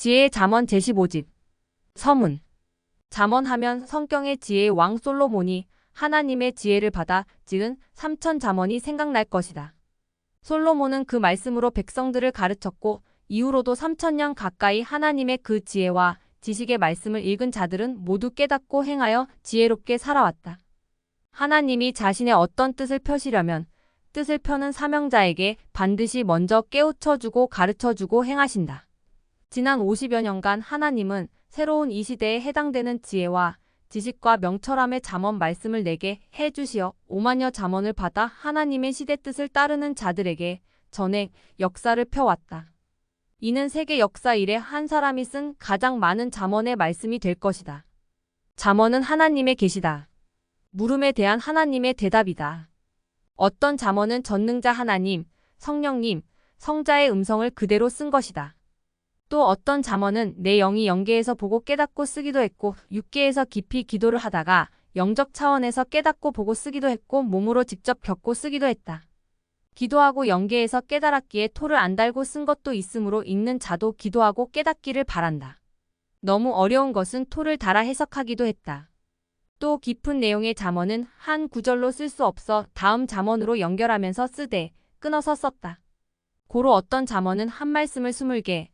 지혜의 잠언 제15집. 서문. 잠언하면 성경의 지혜의 왕 솔로몬이 하나님의 지혜를 받아 지은 3천 잠언이 생각날 것이다. 솔로몬은 그 말씀으로 백성들을 가르쳤고 이후로도 3천년 가까이 하나님의 그 지혜와 지식의 말씀을 읽은 자들은 모두 깨닫고 행하여 지혜롭게 살아왔다. 하나님이 자신의 어떤 뜻을 펴시려면 뜻을 펴는 사명자에게 반드시 먼저 깨우쳐주고 가르쳐주고 행하신다. 지난 50여 년간 하나님은 새로운 이 시대에 해당되는 지혜와 지식과 명철함의 잠언 말씀을 내게 해주시어 5만여 잠언을 받아 하나님의 시대 뜻을 따르는 자들에게 전해 역사를 펴왔다. 이는 세계 역사 이래 한 사람이 쓴 가장 많은 잠언의 말씀이 될 것이다. 잠언은 하나님의 계시다. 물음에 대한 하나님의 대답이다. 어떤 잠언은 전능자 하나님, 성령님, 성자의 음성을 그대로 쓴 것이다. 또 어떤 잠언은 내 영이 영계에서 보고 깨닫고 쓰기도 했고 육계에서 깊이 기도를 하다가 영적 차원에서 깨닫고 보고 쓰기도 했고 몸으로 직접 겪고 쓰기도 했다. 기도하고 영계에서 깨달았기에 토를 안 달고 쓴 것도 있으므로 읽는 자도 기도하고 깨닫기를 바란다. 너무 어려운 것은 토를 달아 해석하기도 했다. 또 깊은 내용의 잠언은 한 구절로 쓸 수 없어 다음 잠언으로 연결하면서 쓰되 끊어서 썼다. 고로 어떤 잠언은 한 말씀을 20개,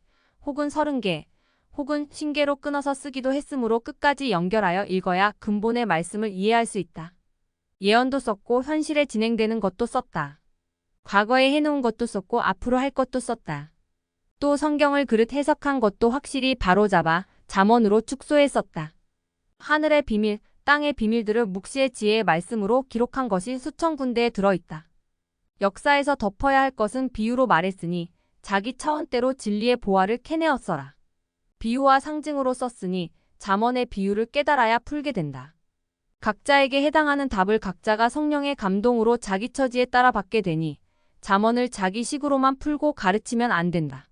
혹은 30개, 혹은 50개로 끊어서 쓰기도 했으므로 끝까지 연결하여 읽어야 근본의 말씀을 이해할 수 있다. 예언도 썼고 현실에 진행되는 것도 썼다. 과거에 해놓은 것도 썼고 앞으로 할 것도 썼다. 또 성경을 그릇 해석한 것도 확실히 바로잡아 잠언으로 축소해 썼다. 하늘의 비밀, 땅의 비밀들을 묵시의 지혜의 말씀으로 기록한 것이 수천 군데에 들어있다. 역사에서 덮어야 할 것은 비유로 말했으니 자기 차원대로 진리의 보화를 캐내었어라. 비유와 상징으로 썼으니 잠언의 비유를 깨달아야 풀게 된다. 각자에게 해당하는 답을 각자가 성령의 감동으로 자기 처지에 따라 받게 되니 잠언을 자기 식으로만 풀고 가르치면 안 된다.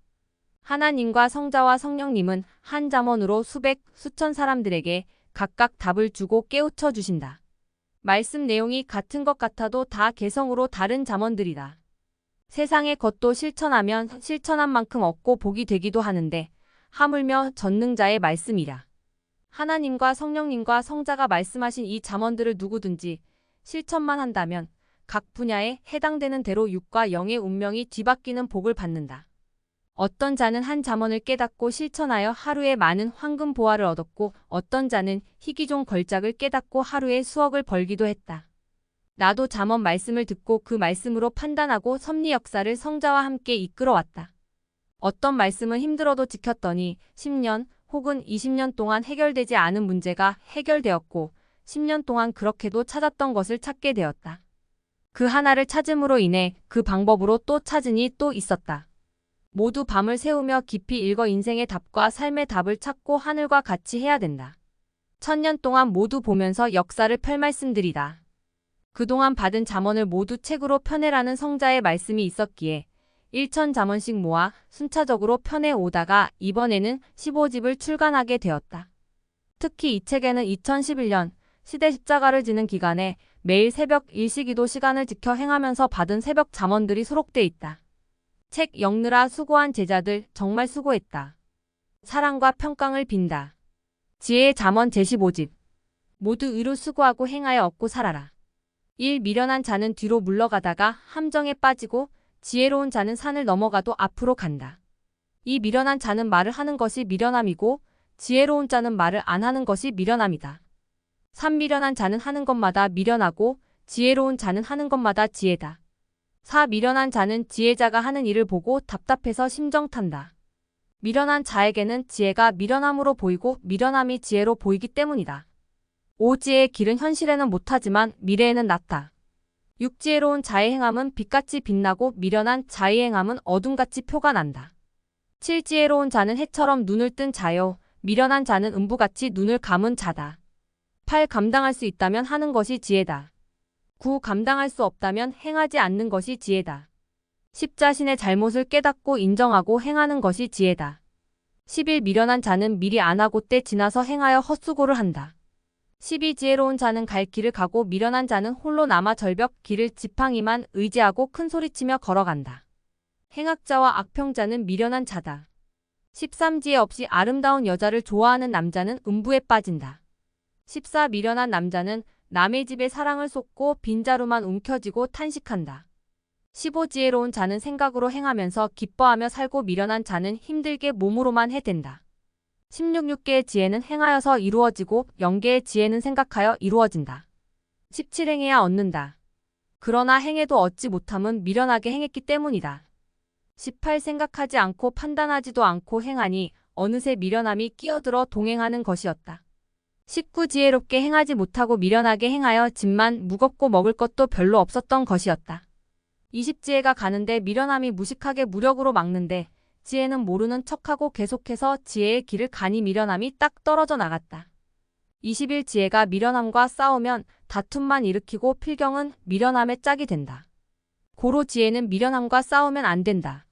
하나님과 성자와 성령님은 한 잠언으로 수백, 수천 사람들에게 각각 답을 주고 깨우쳐 주신다. 말씀 내용이 같은 것 같아도 다 개성으로 다른 잠언들이다. 세상의 것도 실천하면 실천한 만큼 얻고 복이 되기도 하는데 하물며 전능자의 말씀이라. 하나님과 성령님과 성자가 말씀하신 이 잠언들을 누구든지 실천만 한다면 각 분야에 해당되는 대로 육과 영의 운명이 뒤바뀌는 복을 받는다. 어떤 자는 한 잠언을 깨닫고 실천하여 하루에 많은 황금 보화를 얻었고 어떤 자는 희귀종 걸작을 깨닫고 하루에 수억을 벌기도 했다. 나도 잠언 말씀을 듣고 그 말씀으로 판단하고 섭리 역사를 성자와 함께 이끌어왔다. 어떤 말씀은 힘들어도 지켰더니 10년 혹은 20년 동안 해결되지 않은 문제가 해결되었고 10년 동안 그렇게도 찾았던 것을 찾게 되었다. 그 하나를 찾음으로 인해 그 방법으로 또 찾으니 또 있었다. 모두 밤을 새우며 깊이 읽어 인생의 답과 삶의 답을 찾고 하늘과 같이 해야 된다. 1000년 동안 모두 보면서 역사를 펼 말씀들이다. 그동안 받은 잠언을 모두 책으로 펴내라는 성자의 말씀이 있었기에 1000 잠언씩 모아 순차적으로 펴내 오다가 이번에는 15집을 출간하게 되었다. 특히 이 책에는 2011년 시대 십자가를 지는 기간에 매일 새벽 일시기도 시간을 지켜 행하면서 받은 새벽 잠언들이 수록돼 있다. 책 읽느라 수고한 제자들 정말 수고했다. 사랑과 평강을 빈다. 지혜의 잠언 제15집. 모두 의로 수고하고 행하여 얻고 살아라. 1. 미련한 자는 뒤로 물러가다가 함정에 빠지고 지혜로운 자는 산을 넘어가도 앞으로 간다. 2. 미련한 자는 말을 하는 것이 미련함이고 지혜로운 자는 말을 안 하는 것이 미련함이다. 3. 미련한 자는 하는 것마다 미련하고 지혜로운 자는 하는 것마다 지혜다. 4. 미련한 자는 지혜자가 하는 일을 보고 답답해서 심정 탄다. 미련한 자에게는 지혜가 미련함으로 보이고 미련함이 지혜로 보이기 때문이다. 5. 지혜의 길은 현실에는 못하지만 미래에는 낫다. 6. 지혜로운 자의 행함은 빛같이 빛나고 미련한 자의 행함은 어둠같이 표가 난다. 7. 지혜로운 자는 해처럼 눈을 뜬 자요 미련한 자는 음부같이 눈을 감은 자다. 8. 감당할 수 있다면 하는 것이 지혜다. 9. 감당할 수 없다면 행하지 않는 것이 지혜다. 10. 자신의 잘못을 깨닫고 인정하고 행하는 것이 지혜다. 11. 미련한 자는 미리 안 하고 때 지나서 행하여 헛수고를 한다. 12. 지혜로운 자는 갈 길을 가고 미련한 자는 홀로 남아 절벽 길을 지팡이만 의지하고 큰소리치며 걸어간다. 행악자와 악평자는 미련한 자다. 13지혜 없이 아름다운 여자를 좋아하는 남자는 음부에 빠진다. 14 미련한 남자는 남의 집에 사랑을 쏟고 빈자루만 움켜쥐고 탄식한다. 15 지혜로운 자는 생각으로 행하면서 기뻐하며 살고 미련한 자는 힘들게 몸으로만 해댄다. 16 6개의 지혜는 행하여서 이루어지고 0개의 지혜는 생각하여 이루어진다. 17 행해야 얻는다. 그러나 행해도 얻지 못함은 미련하게 행했기 때문이다. 18 생각하지 않고 판단하지도 않고 행하니 어느새 미련함이 끼어들어 동행하는 것이었다. 19 지혜롭게 행하지 못하고 미련하게 행하여 짐만 무겁고 먹을 것도 별로 없었던 것이었다. 20 지혜가 가는데 미련함이 무식하게 무력으로 막는데 지혜는 모르는 척하고 계속해서 지혜의 길을 가니 미련함이 딱 떨어져 나갔다. 21 지혜가 미련함과 싸우면 다툼만 일으키고 필경은 미련함의 짝이 된다. 고로 지혜는 미련함과 싸우면 안 된다.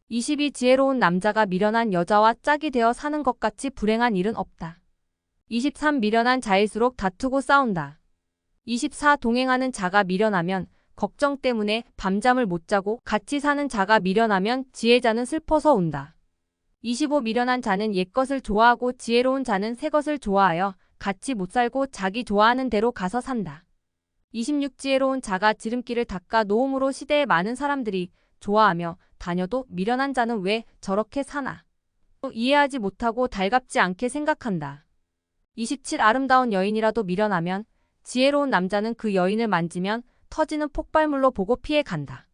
22 지혜로운 남자가 미련한 여자와 짝이 되어 사는 것 같이 불행한 일은 없다. 23 미련한 자일수록 다투고 싸운다. 24 동행하는 자가 미련하면 걱정 때문에 밤잠을 못 자고 같이 사는 자가 미련하면 지혜자는 슬퍼서 운다. 25 미련한 자는 옛것을 좋아하고 지혜로운 자는 새것을 좋아하여 같이 못 살고 자기 좋아하는 대로 가서 산다. 26 지혜로운 자가 지름길을 닦아 놓음으로 시대에 많은 사람들이 좋아하며 다녀도 미련한 자는 왜 저렇게 사나? 이해하지 못하고 달갑지 않게 생각한다. 27 아름다운 여인이라도 미련하면 지혜로운 남자는 그 여인을 만지면 터지는 폭발물로 보고 피해 간다.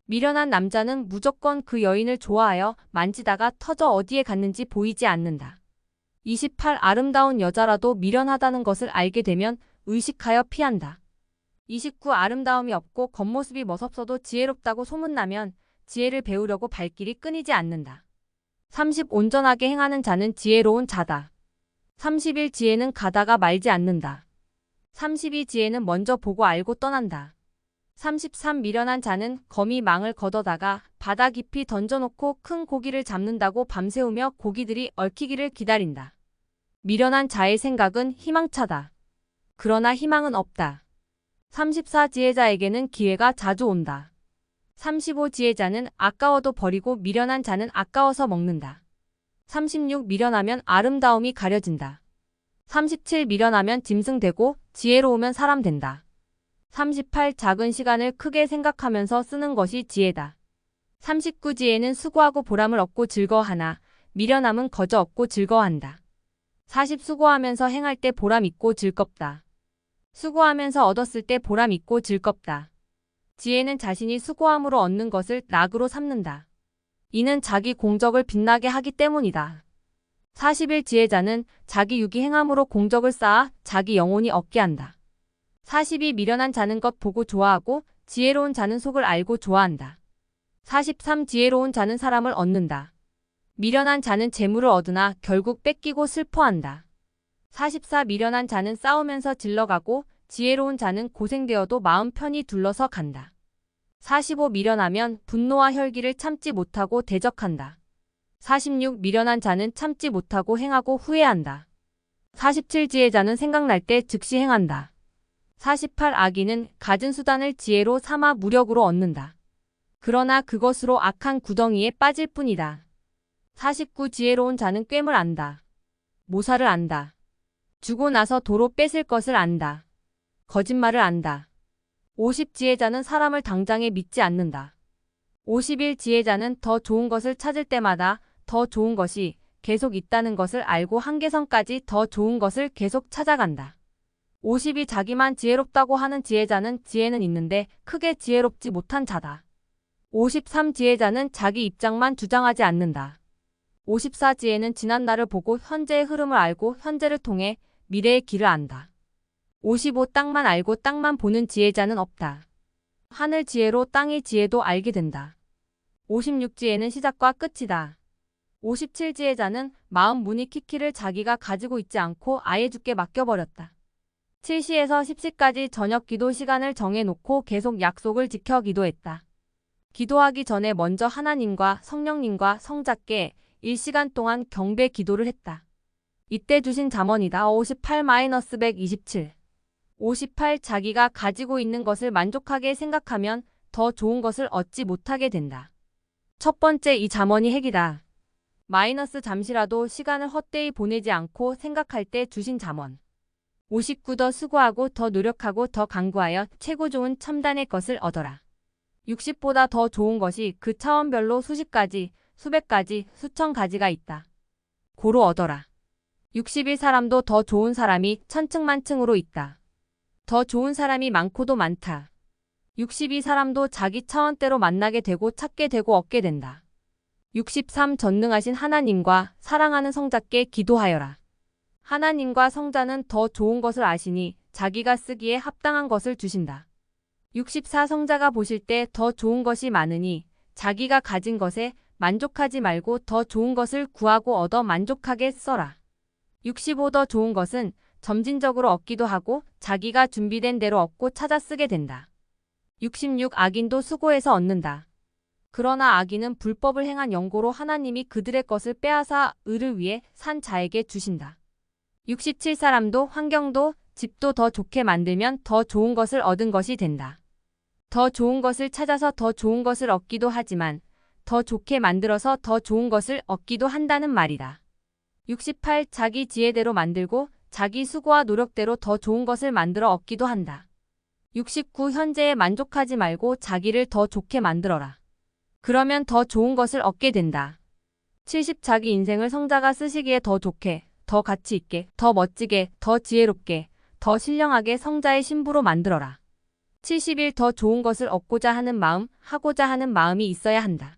미련한 남자는 무조건 그 여인을 좋아하여 만지다가 터져 어디에 갔는지 보이지 않는다. 28 아름다운 여자라도 미련하다는 것을 알게 되면 의식하여 피한다. 29 아름다움이 없고 겉모습이 멋없어도 지혜롭다고 소문나면 지혜를 배우려고 발길이 끊이지 않는다. 30 온전하게 행하는 자는 지혜로운 자다. 31 지혜는 가다가 말지 않는다. 32 지혜는 먼저 보고 알고 떠난다. 33 미련한 자는 거미 망을 걷어다가 바다 깊이 던져놓고 큰 고기를 잡는다고 밤새우며 고기들이 얽히기를 기다린다. 미련한 자의 생각은 희망차다. 그러나 희망은 없다. 34 지혜자에게는 기회가 자주 온다. 35 지혜자는 아까워도 버리고 미련한 자는 아까워서 먹는다. 36 미련하면 아름다움이 가려진다. 37 미련하면 짐승되고 지혜로우면 사람 된다. 38 작은 시간을 크게 생각하면서 쓰는 것이 지혜다. 39 지혜는 수고하고 보람을 얻고 즐거워하나 미련함은 거저 얻고 즐거워한다. 40 수고하면서 행할 때 보람 있고 즐겁다. 수고하면서 얻었을 때 보람 있고 즐겁다. 지혜는 자신이 수고함으로 얻는 것을 낙으로 삼는다. 이는 자기 공적을 빛나게 하기 때문이다. 41 지혜자는 자기 유기 행함으로 공적을 쌓아 자기 영혼이 얻게 한다. 42 미련한 자는 것 보고 좋아하고 지혜로운 자는 속을 알고 좋아한다. 43 지혜로운 자는 사람을 얻는다. 미련한 자는 재물을 얻으나 결국 뺏기고 슬퍼한다. 44 미련한 자는 싸우면서 질러가고 지혜로운 자는 고생되어도 마음 편히 둘러서 간다. 45 미련하면 분노와 혈기를 참지 못하고 대적한다. 46 미련한 자는 참지 못하고 행하고 후회한다. 47 지혜자는 생각날 때 즉시 행한다. 48 악인은 갖은 수단을 지혜로 삼아 무력으로 얻는다. 그러나 그것으로 악한 구덩이에 빠질 뿐이다. 49 지혜로운 자는 꿰을 안다. 모사를 안다. 주고 나서 도로 뺏을 것을 안다. 거짓말을 안다. 50 지혜자는 사람을 당장에 믿지 않는다. 51 지혜자는 더 좋은 것을 찾을 때마다 더 좋은 것이 계속 있다는 것을 알고 한계선까지 더 좋은 것을 계속 찾아간다. 50이 자기만 지혜롭다고 하는 지혜자는 지혜는 있는데 크게 지혜롭지 못한 자다. 53 지혜자는 자기 입장만 주장하지 않는다. 54 지혜는 지난날을 보고 현재의 흐름을 알고 현재를 통해 미래의 길을 안다. 55 땅만 알고 땅만 보는 지혜자는 없다. 하늘 지혜로 땅의 지혜도 알게 된다. 56 지혜는 시작과 끝이다. 57 지혜자는 마음 문이 키키를 자기가 가지고 있지 않고 아예 주께 맡겨버렸다. 7시에서 10시까지 저녁 기도 시간을 정해놓고 계속 약속을 지켜 기도했다. 기도하기 전에 먼저 하나님과 성령님과 성자께 1시간 동안 경배 기도를 했다. 이때 주신 잠언이다. 58-127 58 자기가 가지고 있는 것을 만족하게 생각하면 더 좋은 것을 얻지 못하게 된다. 첫 번째 이 잠언이 핵이다. 잠시라도 시간을 헛되이 보내지 않고 생각할 때 주신 잠언. 59. 더 수고하고 더 노력하고 더 강구하여 최고 좋은 첨단의 것을 얻어라. 60보다 더 좋은 것이 그 차원별로 수십 가지, 수백 가지, 수천 가지가 있다. 고로 얻어라. 60일 사람도 더 좋은 사람이 천층만층으로 있다. 더 좋은 사람이 많고도 많다. 62 사람도 자기 차원대로 만나게 되고 찾게 되고 얻게 된다. 63 전능하신 하나님과 사랑하는 성자께 기도하여라. 하나님과 성자는 더 좋은 것을 아시니 자기가 쓰기에 합당한 것을 주신다. 64 성자가 보실 때 더 좋은 것이 많으니 자기가 가진 것에 만족하지 말고 더 좋은 것을 구하고 얻어 만족하게 써라. 65 더 좋은 것은 점진적으로 얻기도 하고 자기가 준비된 대로 얻고 찾아 쓰게 된다. 66 악인도 수고해서 얻는다. 그러나 악인은 불법을 행한 영고로 하나님이 그들의 것을 빼앗아 의를 위해 산 자에게 주신다. 67 사람도 환경도 집도 더 좋게 만들면 더 좋은 것을 얻은 것이 된다. 더 좋은 것을 찾아서 더 좋은 것을 얻기도 하지만 더 좋게 만들어서 더 좋은 것을 얻기도 한다는 말이다. 68 자기 지혜대로 만들고 자기 수고와 노력대로 더 좋은 것을 만들어 얻기도 한다. 69 현재에 만족하지 말고 자기를 더 좋게 만들어라. 그러면 더 좋은 것을 얻게 된다. 70 자기 인생을 성자가 쓰시기에 더 좋게, 더 가치 있게, 더 멋지게, 더 지혜롭게, 더 신령하게 성자의 신부로 만들어라. 71 더 좋은 것을 얻고자 하는 마음, 하고자 하는 마음이 있어야 한다.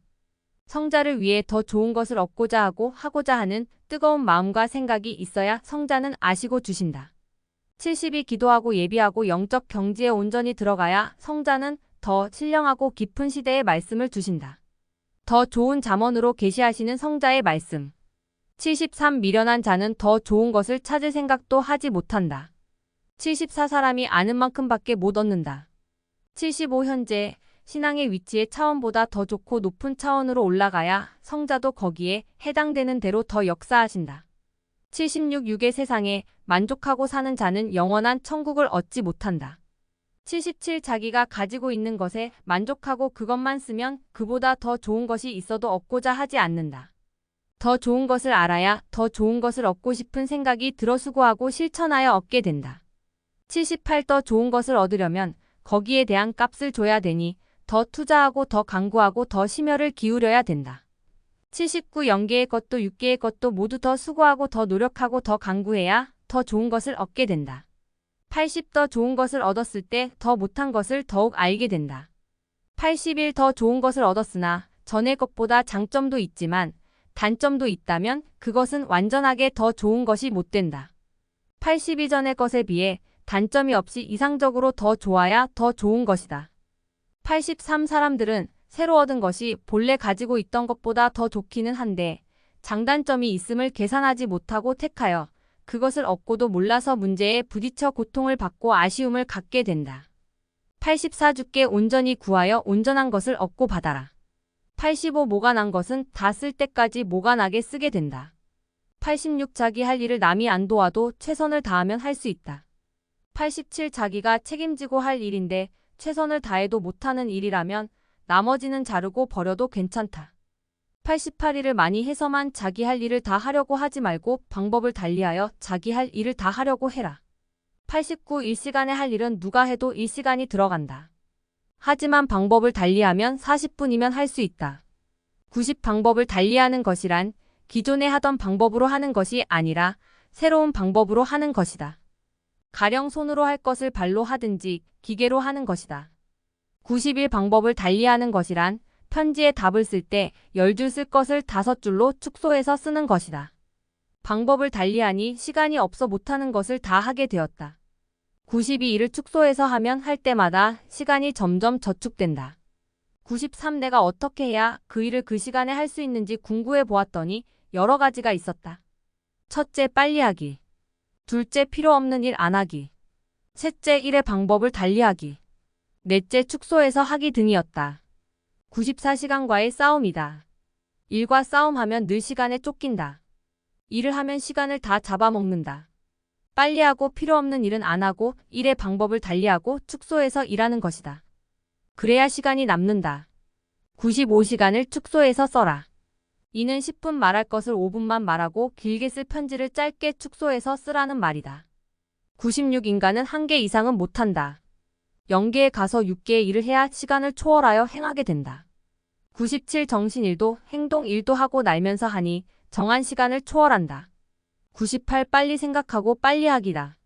성자를 위해 더 좋은 것을 얻고자 하고 하고자 하는 뜨거운 마음과 생각이 있어야 성자는 아시고 주신다. 70이 기도하고 예비하고 영적 경지에 온전히 들어가야 성자는 더 신령하고 깊은 시대의 말씀을 주신다. 더 좋은 잠언으로 계시하시는 성자의 말씀. 73 미련한 자는 더 좋은 것을 찾을 생각도 하지 못한다. 74 사람이 아는 만큼밖에 못 얻는다. 75 현재 신앙의 위치의 차원보다 더 좋고 높은 차원으로 올라가야 성자도 거기에 해당되는 대로 더 역사하신다. 76 육의 세상에 만족하고 사는 자는 영원한 천국을 얻지 못한다. 77 자기가 가지고 있는 것에 만족하고 그것만 쓰면 그보다 더 좋은 것이 있어도 얻고자 하지 않는다. 더 좋은 것을 알아야 더 좋은 것을 얻고 싶은 생각이 들어 수고하고 실천하여 얻게 된다. 78 더 좋은 것을 얻으려면 거기에 대한 값을 줘야 되니 더 투자하고 더 강구하고 더 심혈을 기울여야 된다. 79 영계의 것도 육계의 것도 모두 더 수고하고 더 노력하고 더 강구해야 더 좋은 것을 얻게 된다. 80 더 좋은 것을 얻었을 때 더 못한 것을 더욱 알게 된다. 81 더 좋은 것을 얻었으나 전의 것보다 장점도 있지만 단점도 있다면 그것은 완전하게 더 좋은 것이 못 된다. 82 전의 것에 비해 단점이 없이 이상적으로 더 좋아야 더 좋은 것이다. 83 사람들은 새로 얻은 것이 본래 가지고 있던 것보다 더 좋기는 한데 장단점이 있음을 계산하지 못하고 택하여 그것을 얻고도 몰라서 문제에 부딪혀 고통을 받고 아쉬움을 갖게 된다. 84 주께 온전히 구하여 온전한 것을 얻고 받아라. 85 모가 난 것은 다 쓸 때까지 모가 나게 쓰게 된다. 86 자기 할 일을 남이 안 도와도 최선을 다하면 할 수 있다. 87 자기가 책임지고 할 일인데 최선을 다해도 못하는 일이라면 나머지는 자르고 버려도 괜찮다. 88 일을 많이 해서만 자기 할 일을 다 하려고 하지 말고 방법을 달리하여 자기 할 일을 다 하려고 해라. 89 1시간에 할 일은 누가 해도 1시간이 들어간다. 하지만 방법을 달리하면 40분이면 할 수 있다. 90 방법을 달리하는 것이란 기존에 하던 방법으로 하는 것이 아니라 새로운 방법으로 하는 것이다. 가령 손으로 할 것을 발로 하든지 기계로 하는 것이다. 90일 방법을 달리하는 것이란 편지에 답을 쓸 때 10줄 쓸 것을 5줄로 축소해서 쓰는 것이다. 방법을 달리하니 시간이 없어 못하는 것을 다 하게 되었다. 92일을 축소해서 하면 할 때마다 시간이 점점 저축된다. 93 내가 어떻게 해야 그 일을 그 시간에 할 수 있는지 궁구해 보았더니 여러 가지가 있었다. 첫째 빨리 하기. 둘째 필요 없는 일 안 하기. 셋째 일의 방법을 달리하기. 넷째 축소해서 하기 등이었다. 94시간과의 싸움이다. 일과 싸움하면 늘 시간에 쫓긴다. 일을 하면 시간을 다 잡아먹는다. 빨리 하고 필요 없는 일은 안 하고 일의 방법을 달리하고 축소해서 일하는 것이다. 그래야 시간이 남는다. 95시간을 축소해서 써라. 이는 10분 말할 것을 5분만 말하고 길게 쓸 편지를 짧게 축소해서 쓰라는 말이다. 96. 인간은 1개 이상은 못한다. 0개에 가서 6개의 일을 해야 시간을 초월하여 행하게 된다. 97. 정신 1도 행동 1도 하고 날면서 하니 정한 시간을 초월한다. 98. 빨리 생각하고 빨리 하기다.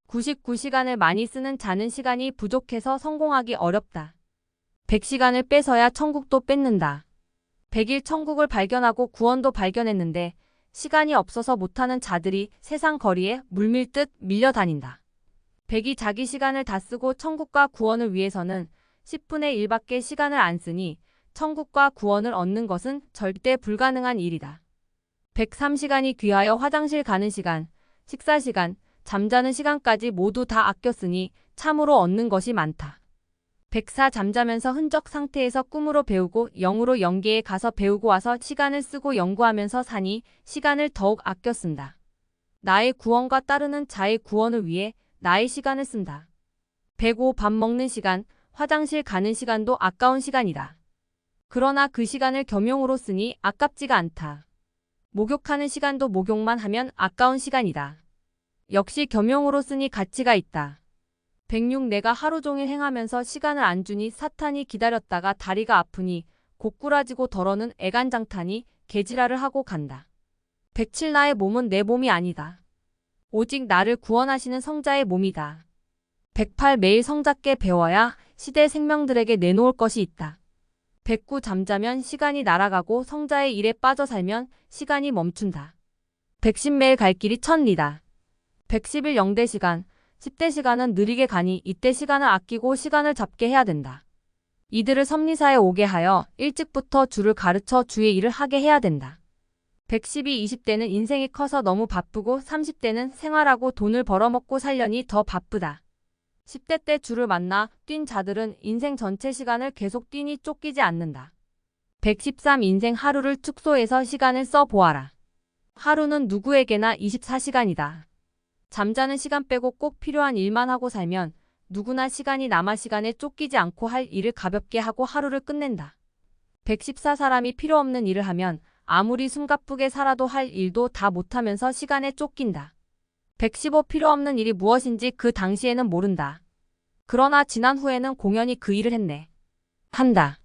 99. 시간을 많이 쓰는 자는 시간이 부족해서 성공하기 어렵다. 100시간을 뺏어야 천국도 뺏는다. 100일 천국을 발견하고 구원도 발견했는데 시간이 없어서 못하는 자들이 세상 거리에 물밀듯 밀려다닌다. 100이 자기 시간을 다 쓰고 천국과 구원을 위해서는 10분의 1밖에 시간을 안 쓰니 천국과 구원을 얻는 것은 절대 불가능한 일이다. 103시간이 귀하여 화장실 가는 시간, 식사 시간, 잠자는 시간까지 모두 다 아껴 쓰니 참으로 얻는 것이 많다. 104. 잠자면서 흔적 상태에서 꿈으로 배우고 0으로 0개에 가서 배우고 와서 시간을 쓰고 연구하면서 사니 시간을 더욱 아껴 쓴다. 나의 구원과 따르는 자의 구원을 위해 나의 시간을 쓴다. 105. 밥 먹는 시간, 화장실 가는 시간도 아까운 시간이다. 그러나 그 시간을 겸용으로 쓰니 아깝지가 않다. 목욕하는 시간도 목욕만 하면 아까운 시간이다. 역시 겸용으로 쓰니 가치가 있다. 106. 내가 하루 종일 행하면서 시간을 안 주니 사탄이 기다렸다가 다리가 아프니 고꾸라지고 덜어는 애간장타니 개지랄을 하고 간다. 107. 나의 몸은 내 몸이 아니다. 오직 나를 구원하시는 성자의 몸이다. 108. 매일 성자께 배워야 시대 생명들에게 내놓을 것이 있다. 109. 잠자면 시간이 날아가고 성자의 일에 빠져 살면 시간이 멈춘다. 110. 매일 갈 길이 천리다. 111. 0대 시간, 10대 시간은 느리게 가니 이때 시간을 아끼고 시간을 잡게 해야 된다. 이들을 섭리사에 오게 하여 일찍부터 주를 가르쳐 주의 일을 하게 해야 된다. 112. 20대는 인생이 커서 너무 바쁘고 30대는 생활하고 돈을 벌어먹고 살려니 더 바쁘다. 10대 때 주를 만나 뛴 자들은 인생 전체 시간을 계속 뛰니 쫓기지 않는다. 113. 인생 하루를 축소해서 시간을 써보아라. 하루는 누구에게나 24시간이다. 잠자는 시간 빼고 꼭 필요한 일만 하고 살면 누구나 시간이 남아 시간에 쫓기지 않고 할 일을 가볍게 하고 하루를 끝낸다. 114. 사람이 필요 없는 일을 하면 아무리 숨가쁘게 살아도 할 일도 다 못하면서 시간에 쫓긴다. 115. 필요 없는 일이 무엇인지 그 당시에는 모른다. 그러나 지난 후에는 공연히 그 일을 했네. 한다.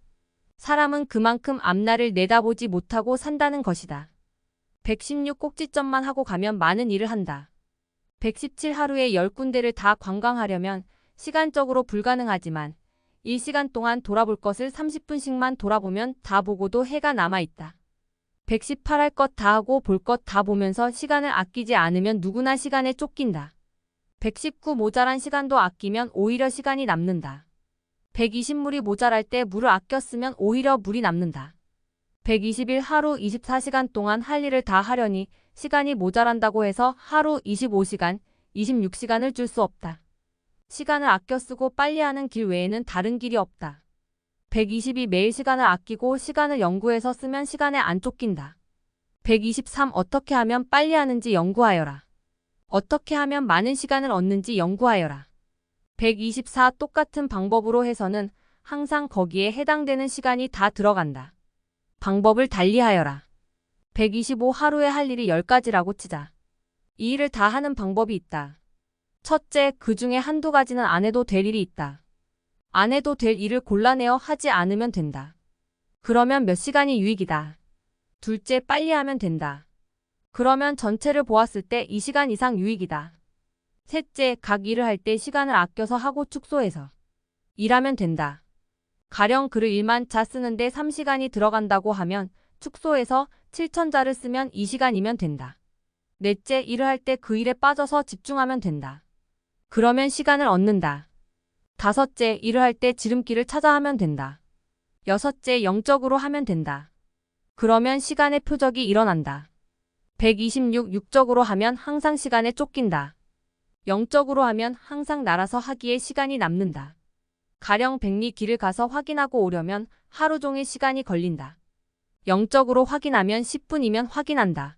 사람은 그만큼 앞날을 내다보지 못하고 산다는 것이다. 116. 꼭지점만 하고 가면 많은 일을 한다. 117. 하루에 10군데를 다 관광하려면 시간적으로 불가능하지만 1시간 동안 돌아볼 것을 30분씩만 돌아보면 다 보고도 해가 남아있다. 118. 할 것 다 하고 볼 것 다 보면서 시간을 아끼지 않으면 누구나 시간에 쫓긴다. 119. 모자란 시간도 아끼면 오히려 시간이 남는다. 120. 물이 모자랄 때 물을 아껴 쓰면 오히려 물이 남는다. 121. 하루 24시간 동안 할 일을 다 하려니 시간이 모자란다고 해서 하루 25시간, 26시간을 줄 수 없다. 시간을 아껴 쓰고 빨리 하는 길 외에는 다른 길이 없다. 122. 매일 시간을 아끼고 시간을 연구해서 쓰면 시간에 안 쫓긴다. 123. 어떻게 하면 빨리 하는지 연구하여라. 어떻게 하면 많은 시간을 얻는지 연구하여라. 124. 똑같은 방법으로 해서는 항상 거기에 해당되는 시간이 다 들어간다. 방법을 달리하여라. 125. 하루에 할 일이 10가지라고 치자. 이 일을 다 하는 방법이 있다. 첫째, 그 중에 한두 가지는 안 해도 될 일이 있다. 안 해도 될 일을 골라내어 하지 않으면 된다. 그러면 몇 시간이 유익이다. 둘째, 빨리 하면 된다. 그러면 전체를 보았을 때 2시간 이상 유익이다. 셋째, 각 일을 할 때 시간을 아껴서 하고 축소해서 일하면 된다. 가령 글을 1만 자 쓰는데 3시간이 들어간다고 하면 축소해서 7,000자를 쓰면 2시간이면 된다. 넷째, 일을 할 때 그 일에 빠져서 집중하면 된다. 그러면 시간을 얻는다. 다섯째, 일을 할 때 지름길을 찾아 하면 된다. 여섯째, 영적으로 하면 된다. 그러면 시간의 표적이 일어난다. 126. 육적으로 하면 항상 시간에 쫓긴다. 영적으로 하면 항상 날아서 하기에 시간이 남는다. 가령 100리 길을 가서 확인하고 오려면 하루 종일 시간이 걸린다. 영적으로 확인하면 10분이면 확인한다.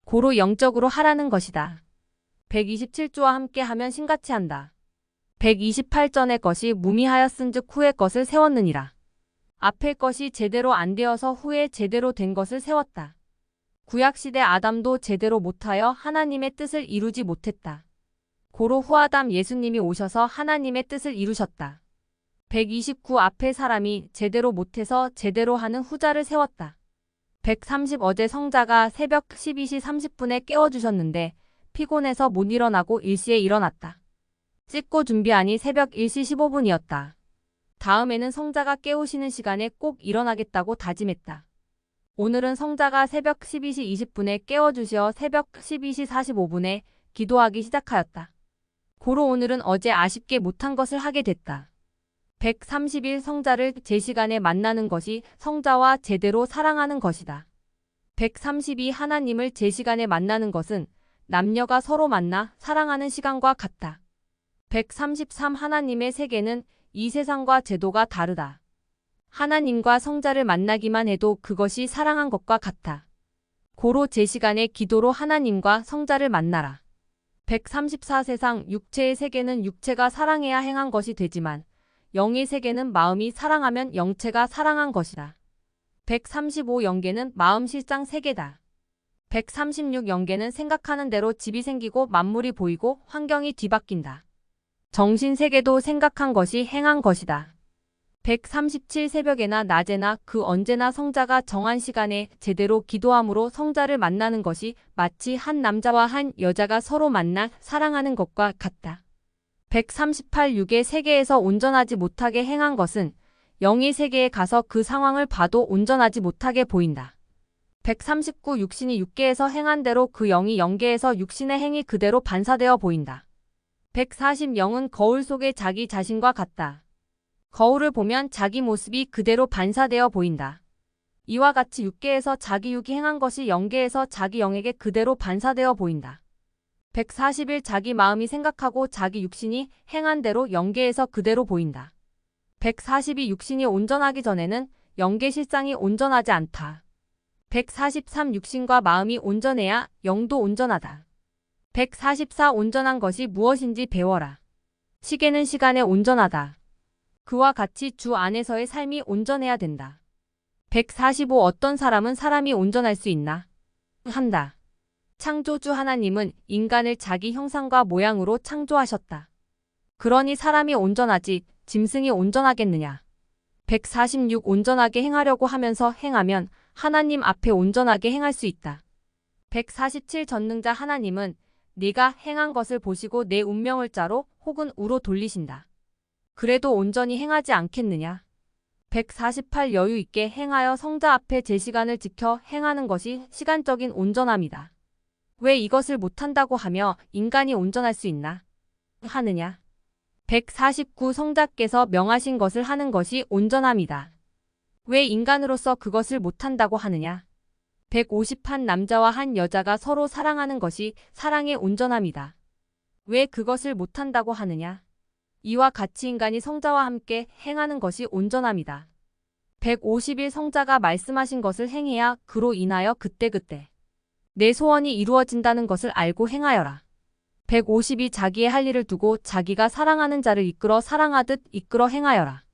고로 영적으로 하라는 것이다. 127조와 함께 하면 신같이 한다. 128. 전의 것이 무미하였은즉 후의 것을 세웠느니라. 앞의 것이 제대로 안 되어서 후에 제대로 된 것을 세웠다. 구약시대 아담도 제대로 못하여 하나님의 뜻을 이루지 못했다. 고로 후아담 예수님이 오셔서 하나님의 뜻을 이루셨다. 129 앞에 사람이 제대로 못해서 제대로 하는 후자를 세웠다. 130 어제 성자가 새벽 12시 30분에 깨워주셨는데 피곤해서 못 일어나고 일시에 일어났다. 씻고 준비하니 새벽 1시 15분이었다. 다음에는 성자가 깨우시는 시간에 꼭 일어나겠다고 다짐했다. 오늘은 성자가 새벽 12시 20분에 깨워주시어 새벽 12시 45분에 기도하기 시작하였다. 고로 오늘은 어제 아쉽게 못한 것을 하게 됐다. 131 성자를 제 시간에 만나는 것이 성자와 제대로 사랑하는 것이다. 132 하나님을 제 시간에 만나는 것은 남녀가 서로 만나 사랑하는 시간과 같다. 133 하나님의 세계는 이 세상과 제도가 다르다. 하나님과 성자를 만나기만 해도 그것이 사랑한 것과 같아. 고로 제 시간에 기도로 하나님과 성자를 만나라. 134 세상 육체의 세계는 육체가 사랑해야 행한 것이 되지만 영의 세계는 마음이 사랑하면 영체가 사랑한 것이다. 135 영계는 마음 실상 세계다. 136 영계는 생각하는 대로 집이 생기고 만물이 보이고 환경이 뒤바뀐다. 정신 세계도 생각한 것이 행한 것이다. 137 새벽에나 낮에나 그 언제나 성자가 정한 시간에 제대로 기도함으로 성자를 만나는 것이 마치 한 남자와 한 여자가 서로 만나 사랑하는 것과 같다. 138 육의 세계에서 온전하지 못하게 행한 것은 영의 세계에 가서 그 상황을 봐도 온전하지 못하게 보인다. 139 육신이 육계에서 행한 대로 그 영이 영계에서 육신의 행이 그대로 반사되어 보인다. 140 영은 거울 속의 자기 자신과 같다. 거울을 보면 자기 모습이 그대로 반사되어 보인다. 이와 같이 육계에서 자기 육이 행한 것이 영계에서 자기 영에게 그대로 반사되어 보인다. 141 자기 마음이 생각하고 자기 육신이 행한 대로 영계에서 그대로 보인다. 142 육신이 온전하기 전에는 영계 실상이 온전하지 않다. 143 육신과 마음이 온전해야 영도 온전하다. 144 온전한 것이 무엇인지 배워라. 시계는 시간에 온전하다. 그와 같이 주 안에서의 삶이 온전해야 된다. 145 어떤 사람은 사람이 온전할 수 있나? 한다. 창조주 하나님은 인간을 자기 형상과 모양으로 창조하셨다. 그러니 사람이 온전하지 짐승이 온전하겠느냐? 146 온전하게 행하려고 하면서 행하면 하나님 앞에 온전하게 행할 수 있다. 147 전능자 하나님은 네가 행한 것을 보시고 내 운명을 자로 혹은 우로 돌리신다. 그래도 온전히 행하지 않겠느냐? 148 여유 있게 행하여 성자 앞에 제 시간을 지켜 행하는 것이 시간적인 온전함이다. 왜 이것을 못한다고 하며 인간이 온전할 수 있나? 하느냐? 149 성자께서 명하신 것을 하는 것이 온전함이다. 왜 인간으로서 그것을 못한다고 하느냐? 150 한 남자와 한 여자가 서로 사랑하는 것이 사랑의 온전함이다. 왜 그것을 못한다고 하느냐? 이와 같이 인간이 성자와 함께 행하는 것이 온전함이다. 151 성자가 말씀하신 것을 행해야 그로 인하여 그때그때 내 소원이 이루어진다는 것을 알고 행하여라. 152 자기의 할 일을 두고 자기가 사랑하는 자를 이끌어 사랑하듯 이끌어 행하여라.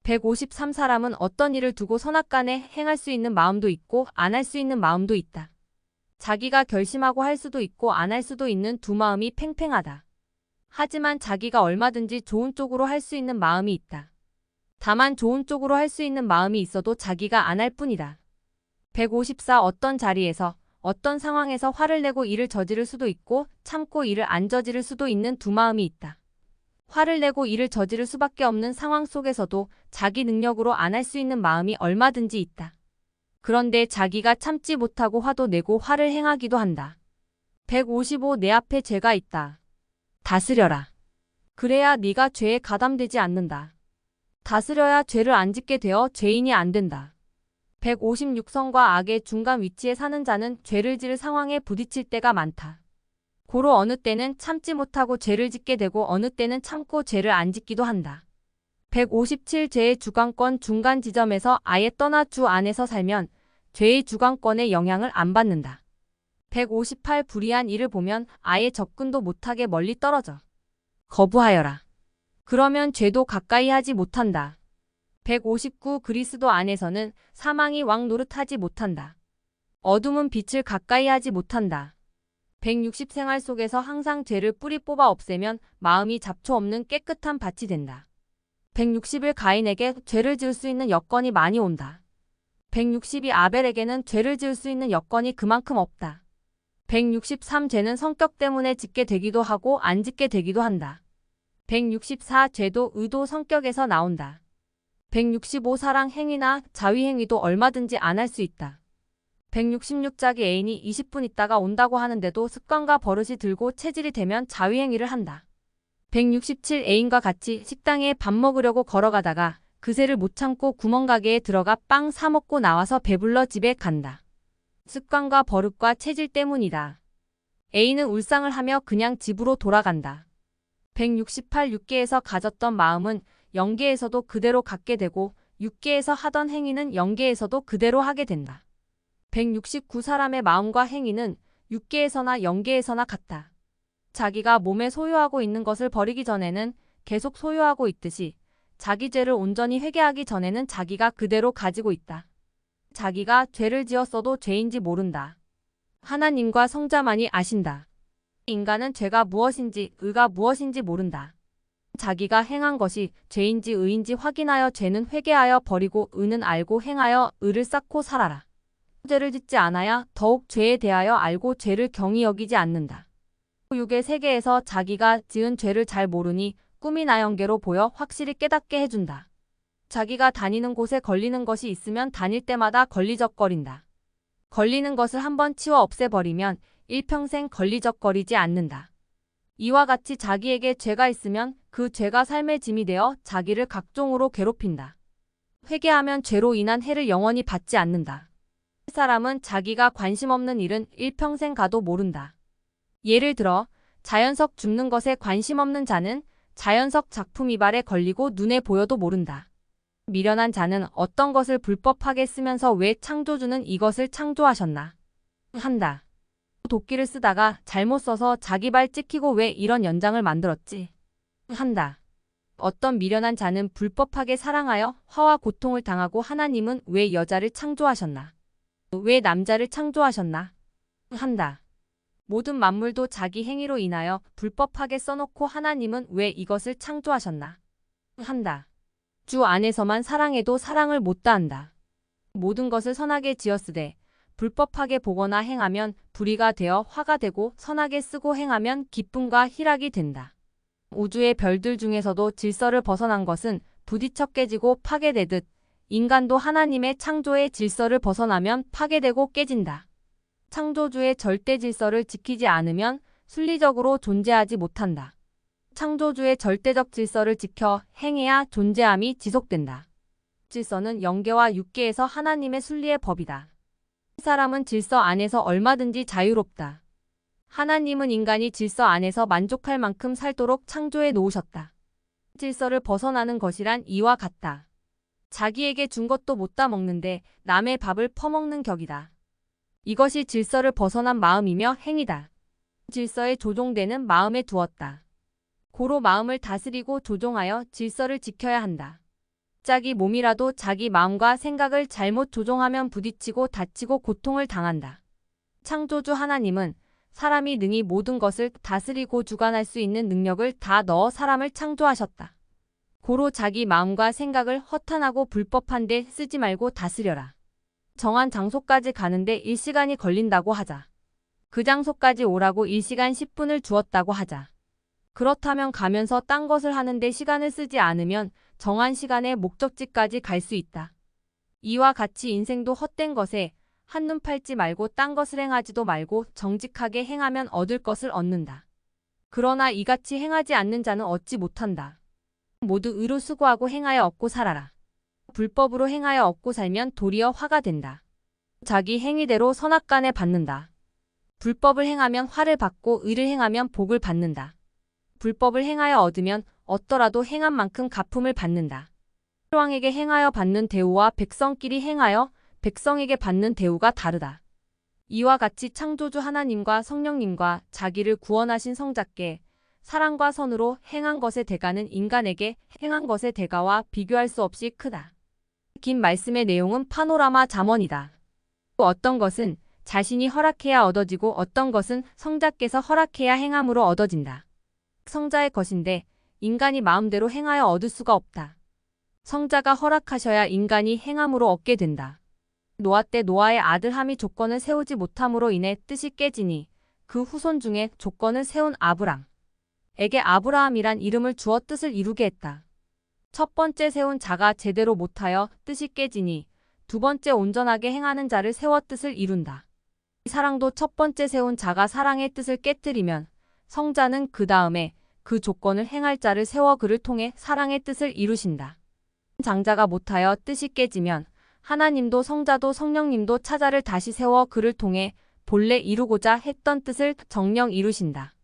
153 사람은 어떤 일을 두고 선악간에 행할 수 있는 마음도 있고 안 할 수 있는 마음도 있다. 자기가 결심하고 할 수도 있고 안 할 수도 있는 두 마음이 팽팽하다. 하지만 자기가 얼마든지 좋은 쪽으로 할 수 있는 마음이 있다. 다만 좋은 쪽으로 할 수 있는 마음이 있어도 자기가 안 할 뿐이다. 154 어떤 자리에서 어떤 상황에서 화를 내고 일을 저지를 수도 있고 참고 일을 안 저지를 수도 있는 두 마음이 있다. 화를 내고 일을 저지를 수밖에 없는 상황 속에서도 자기 능력으로 안 할 수 있는 마음이 얼마든지 있다. 그런데 자기가 참지 못하고 화도 내고 화를 행하기도 한다. 155 내 앞에 죄가 있다. 다스려라. 그래야 네가 죄에 가담되지 않는다. 다스려야 죄를 안 짓게 되어 죄인이 안 된다. 156 선과 악의 중간 위치에 사는 자는 죄를 지을 상황에 부딪힐 때가 많다. 고로 어느 때는 참지 못하고 죄를 짓게 되고 어느 때는 참고 죄를 안 짓기도 한다. 157 죄의 주관권 중간 지점에서 아예 떠나 주 안에서 살면 죄의 주관권에 영향을 안 받는다. 158 불의한 일을 보면 아예 접근도 못하게 멀리 떨어져. 거부하여라. 그러면 죄도 가까이 하지 못한다. 159 그리스도 안에서는 사망이 왕 노릇하지 못한다. 어둠은 빛을 가까이 하지 못한다. 160 생활 속에서 항상 죄를 뿌리 뽑아 없애면 마음이 잡초 없는 깨끗한 밭이 된다. 161 가인에게 죄를 지을 수 있는 여건이 많이 온다. 162 아벨에게는 죄를 지을 수 있는 여건이 그만큼 없다. 163 죄는 성격 때문에 짓게 되기도 하고 안 짓게 되기도 한다. 164 죄도 의도 성격에서 나온다. 165 사랑 행위나 자위 행위도 얼마든지 안 할 수 있다. 166 자기 애인이 20분 있다가 온다고 하는데도 습관과 버릇이 들고 체질이 되면 자위 행위를 한다. 167 애인과 같이 식당에 밥 먹으려고 걸어가다가 그새를 못 참고 구멍가게에 들어가 빵 사 먹고 나와서 배불러 집에 간다. 습관과 버릇과 체질 때문이다. A는 울상을 하며 그냥 집으로 돌아간다. 168 6계에서 가졌던 마음은 영계에서도 그대로 갖게 되고 6계에서 하던 행위는 영계에서도 그대로 하게 된다. 169 사람의 마음과 행위는 6계에서나 영계에서나 같다. 자기가 몸에 소유하고 있는 것을 버리기 전에는 계속 소유하고 있듯이 자기 죄를 온전히 회개하기 전에는 자기가 그대로 가지고 있다. 자기가 죄를 지었어도 죄인지 모른다. 하나님과 성자만이 아신다. 인간은 죄가 무엇인지 의가 무엇인지 모른다. 자기가 행한 것이 죄인지 의인지 확인하여 죄는 회개하여 버리고 의는 알고 행하여 의를 쌓고 살아라. 죄를 짓지 않아야 더욱 죄에 대하여 알고 죄를 경히 여기지 않는다. 육의 세계에서 자기가 지은 죄를 잘 모르니 꿈이 나연계로 보여 확실히 깨닫게 해준다. 자기가 다니는 곳에 걸리는 것이 있으면 다닐 때마다 걸리적거린다. 걸리는 것을 한번 치워 없애버리면 일평생 걸리적거리지 않는다. 이와 같이 자기에게 죄가 있으면 그 죄가 삶의 짐이 되어 자기를 각종으로 괴롭힌다. 회개하면 죄로 인한 해를 영원히 받지 않는다. 사람은 자기가 관심 없는 일은 일평생 가도 모른다. 예를 들어 자연석 줍는 것에 관심 없는 자는 자연석 작품 이발에 걸리고 눈에 보여도 모른다. 미련한 자는 어떤 것을 불법하게 쓰면서 왜 창조주는 이것을 창조하셨나? 한다. 도끼를 쓰다가 잘못 써서 자기 발 찍히고 왜 이런 연장을 만들었지? 한다. 어떤 미련한 자는 불법하게 사랑하여 화와 고통을 당하고 하나님은 왜 여자를 창조하셨나? 왜 남자를 창조하셨나? 한다. 모든 만물도 자기 행위로 인하여 불법하게 써놓고 하나님은 왜 이것을 창조하셨나? 한다. 주 안에서만 사랑해도 사랑을 못 다한다. 모든 것을 선하게 지었으되 불법하게 보거나 행하면 불의가 되어 화가 되고 선하게 쓰고 행하면 기쁨과 희락이 된다. 우주의 별들 중에서도 질서를 벗어난 것은 부딪혀 깨지고 파괴되듯 인간도 하나님의 창조의 질서를 벗어나면 파괴되고 깨진다. 창조주의 절대 질서를 지키지 않으면 순리적으로 존재하지 못한다. 창조주의 절대적 질서를 지켜 행해야 존재함이 지속된다. 질서는 영계와 육계에서 하나님의 순리의 법이다. 사람은 질서 안에서 얼마든지 자유롭다. 하나님은 인간이 질서 안에서 만족할 만큼 살도록 창조해 놓으셨다. 질서를 벗어나는 것이란 이와 같다. 자기에게 준 것도 못 다 먹는데 남의 밥을 퍼먹는 격이다. 이것이 질서를 벗어난 마음이며 행위다. 질서에 조종되는 마음에 두었다. 고로 마음을 다스리고 조종하여 질서를 지켜야 한다. 자기 몸이라도 자기 마음과 생각을 잘못 조종하면 부딪히고 다치고 고통을 당한다. 창조주 하나님은 사람이 능히 모든 것을 다스리고 주관할 수 있는 능력을 다 넣어 사람을 창조하셨다. 고로 자기 마음과 생각을 허탄하고 불법한 데 쓰지 말고 다스려라. 정한 장소까지 가는데 1시간이 걸린다고 하자. 그 장소까지 오라고 1시간 10분을 주었다고 하자. 그렇다면 가면서 딴 것을 하는데 시간을 쓰지 않으면 정한 시간에 목적지까지 갈 수 있다. 이와 같이 인생도 헛된 것에 한눈 팔지 말고 딴 것을 행하지도 말고 정직하게 행하면 얻을 것을 얻는다. 그러나 이같이 행하지 않는 자는 얻지 못한다. 모두 의로 수고하고 행하여 얻고 살아라. 불법으로 행하여 얻고 살면 도리어 화가 된다. 자기 행위대로 선악간에 받는다. 불법을 행하면 화를 받고 의를 행하면 복을 받는다. 불법을 행하여 얻으면 얻더라도 행한 만큼 갚음을 받는다. 왕에게 행하여 받는 대우와 백성끼리 행하여 백성에게 받는 대우가 다르다. 이와 같이 창조주 하나님과 성령님과 자기를 구원하신 성자께 사랑과 선으로 행한 것의 대가는 인간에게 행한 것의 대가와 비교할 수 없이 크다. 긴 말씀의 내용은 파노라마 잠언이다. 어떤 것은 자신이 허락해야 얻어지고 어떤 것은 성자께서 허락해야 행함으로 얻어진다. 성자의 것인데 인간이 마음대로 행하여 얻을 수가 없다. 성자가 허락하셔야 인간이 행함으로 얻게 된다. 노아 때 노아의 아들 함이 조건을 세우지 못함으로 인해 뜻이 깨지니 그 후손 중에 조건을 세운 아브람에게 아브라함이란 이름을 주어 뜻을 이루게 했다. 첫 번째 세운 자가 제대로 못하여 뜻이 깨지니 두 번째 온전하게 행하는 자를 세워 뜻을 이룬다. 사랑도 첫 번째 세운 자가 사랑의 뜻을 깨뜨리면 성자는 그 다음에 그 조건을 행할 자를 세워 그를 통해 사랑의 뜻을 이루신다. 장자가 못하여 뜻이 깨지면 하나님도 성자도 성령님도 차자를 다시 세워 그를 통해 본래 이루고자 했던 뜻을 정령 이루신다.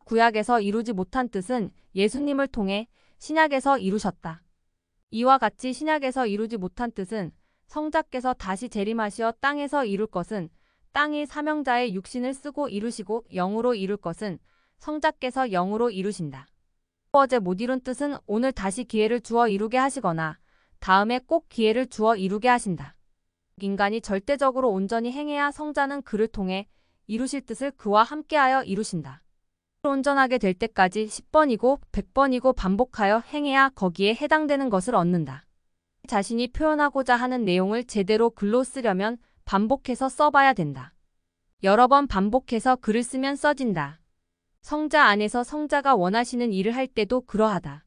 구약에서 이루지 못한 뜻은 예수님을 통해 신약에서 이루셨다. 이와 같이 신약에서 이루지 못한 뜻은 성자께서 다시 재림하시어 땅에서 이룰 것은 땅이 사명자의 육신을 쓰고 이루시고 영으로 이룰 것은 성자께서 영으로 이루신다. 어제 못 이룬 뜻은 오늘 다시 기회를 주어 이루게 하시거나 다음에 꼭 기회를 주어 이루게 하신다. 인간이 절대적으로 온전히 행해야 성자는 그를 통해 이루실 뜻을 그와 함께하여 이루신다. 온전하게 될 때까지 10번이고 100번이고 반복하여 행해야 거기에 해당되는 것을 얻는다. 자신이 표현하고자 하는 내용을 제대로 글로 쓰려면 반복해서 써봐야 된다. 여러 번 반복해서 글을 쓰면 써진다. 성자 안에서 성자가 원하시는 일을 할 때도 그러하다.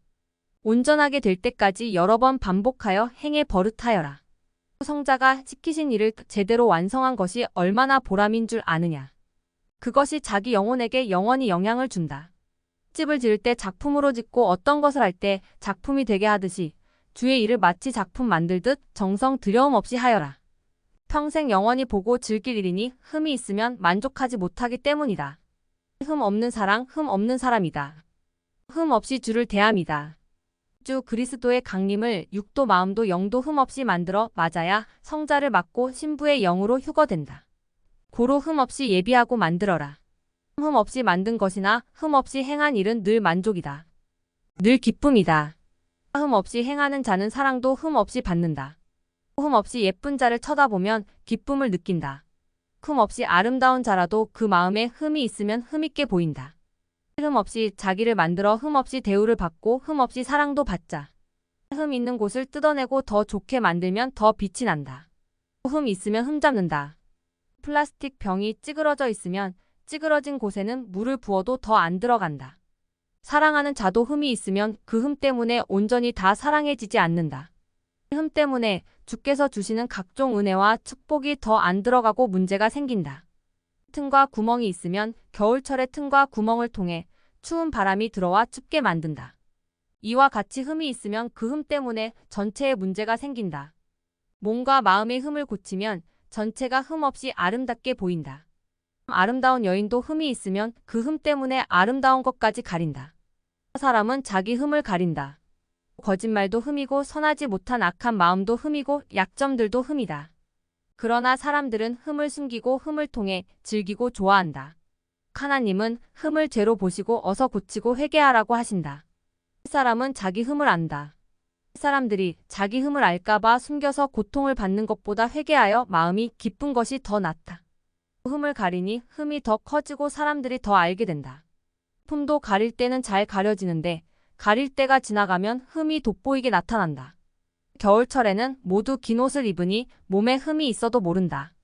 온전하게 될 때까지 여러 번 반복하여 행해 버릇하여라. 성자가 시키신 일을 제대로 완성한 것이 얼마나 보람인 줄 아느냐. 그것이 자기 영혼에게 영원히 영향을 준다. 집을 지을 때 작품으로 짓고 어떤 것을 할 때 작품이 되게 하듯이 주의 일을 마치 작품 만들듯 정성 들여움 없이 하여라. 평생 영원히 보고 즐길 일이니 흠이 있으면 만족하지 못하기 때문이다. 흠 없는 사랑, 흠 없는 사람이다. 흠 없이 주를 대함이다. 주 그리스도의 강림을 육도 마음도 영도 흠 없이 만들어 맞아야 성자를 맡고 신부의 영으로 휴거된다. 고로 흠 없이 예비하고 만들어라. 흠 없이 만든 것이나 흠 없이 행한 일은 늘 만족이다. 늘 기쁨이다. 흠 없이 행하는 자는 사랑도 흠 없이 받는다. 흠 없이 예쁜 자를 쳐다보면 기쁨을 느낀다. 흠 없이 아름다운 자라도 그 마음에 흠이 있으면 흠있게 보인다. 흠 없이 자기를 만들어 흠 없이 대우를 받고 흠 없이 사랑도 받자. 흠 있는 곳을 뜯어내고 더 좋게 만들면 더 빛이 난다. 흠 있으면 흠 잡는다. 플라스틱 병이 찌그러져 있으면 찌그러진 곳에는 물을 부어도 더 안 들어간다. 사랑하는 자도 흠이 있으면 그 흠 때문에 온전히 다 사랑해지지 않는다. 흠 때문에 주께서 주시는 각종 은혜와 축복이 더 안 들어가고 문제가 생긴다. 틈과 구멍이 있으면 겨울철에 틈과 구멍을 통해 추운 바람이 들어와 춥게 만든다. 이와 같이 흠이 있으면 그 흠 때문에 전체에 문제가 생긴다. 몸과 마음의 흠을 고치면 전체가 흠 없이 아름답게 보인다. 아름다운 여인도 흠이 있으면 그 흠 때문에 아름다운 것까지 가린다. 사람은 자기 흠을 가린다. 거짓말도 흠이고 선하지 못한 악한 마음도 흠이고 약점들도 흠이다. 그러나 사람들은 흠을 숨기고 흠을 통해 즐기고 좋아한다. 하나님은 흠을 죄로 보시고 어서 고치고 회개하라고 하신다. 사람은 자기 흠을 안다. 사람들이 자기 흠을 알까봐 숨겨서 고통을 받는 것보다 회개하여 마음이 기쁜 것이 더 낫다. 흠을 가리니 흠이 더 커지고 사람들이 더 알게 된다. 흠도 가릴 때는 잘 가려지는데 가릴 때가 지나가면 흠이 돋보이게 나타난다. 겨울철에는 모두 긴 옷을 입으니 몸에 흠이 있어도 모른다.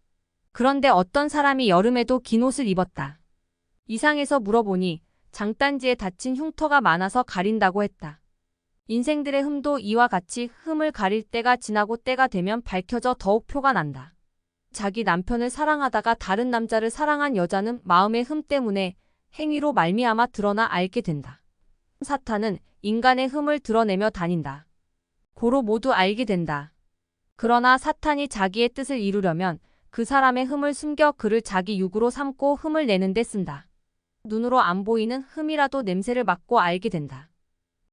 그런데 어떤 사람이 여름에도 긴 옷을 입었다. 이상해서 물어보니 장단지에 다친 흉터가 많아서 가린다고 했다. 인생들의 흠도 이와 같이 흠을 가릴 때가 지나고 때가 되면 밝혀져 더욱 표가 난다. 자기 남편을 사랑하다가 다른 남자를 사랑한 여자는 마음의 흠 때문에 행위로 말미암아 드러나 알게 된다. 사탄은 인간의 흠을 드러내며 다닌다. 고로 모두 알게 된다. 그러나 사탄이 자기의 뜻을 이루려면 그 사람의 흠을 숨겨 그를 자기 육으로 삼고 흠을 내는 데 쓴다. 눈으로 안 보이는 흠이라도 냄새를 맡고 알게 된다.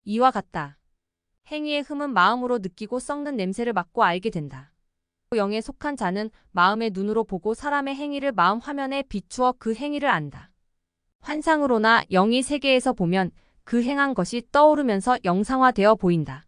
이와 같다. 행위의 흠은 마음으로 느끼고 썩는 냄새를 맡고 알게 된다. 영에 속한 자는 마음의 눈으로 보고 사람의 행위를 마음 화면에 비추어 그 행위를 안다. 환상으로나 영의 세계에서 보면 그 행한 것이 떠오르면서 영상화되어 보인다.